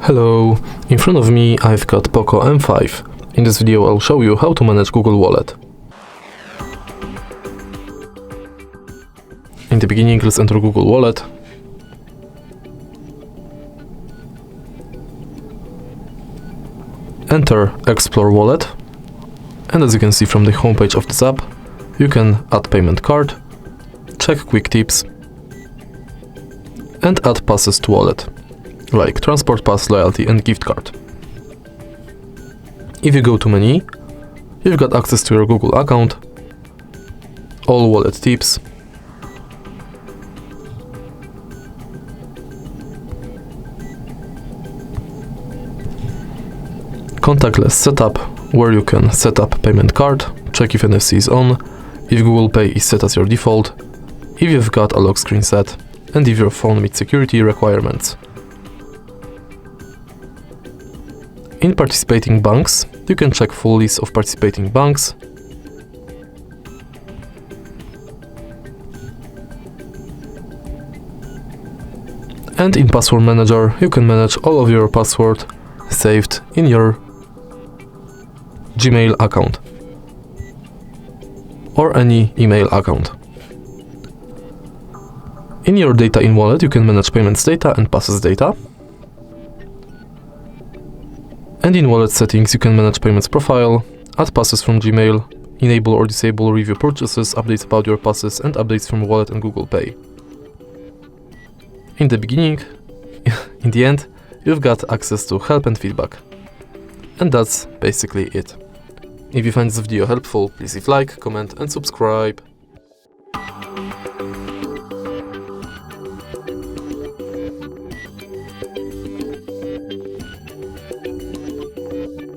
Hello, in front of me I've got POCO M5. In this video I'll show you how to manage Google Wallet. In the beginning, let's enter Google Wallet. Enter Explore Wallet, and as you can see from the homepage of this app, you can add payment card, check quick tips, and add passes to wallet, like transport pass, loyalty and gift card. If you go to menu, you've got access to your Google account, all wallet tips, contactless setup, where you can set up payment card, check if NFC is on, if Google Pay is set as your default, if you've got a lock screen set, and if your phone meets security requirements. In participating banks, you can check full list of participating banks, and in Password Manager you can manage all of your password saved in your Gmail account or any email account. In your data in wallet you can manage payments data and passes data. And in wallet settings you can manage payments profile, add passes from Gmail, enable or disable review purchases, updates about your passes and updates from wallet and Google Pay. In the beginning, in the end, you've got access to help and feedback. And that's basically it. If you find this video helpful, please leave like, comment and subscribe.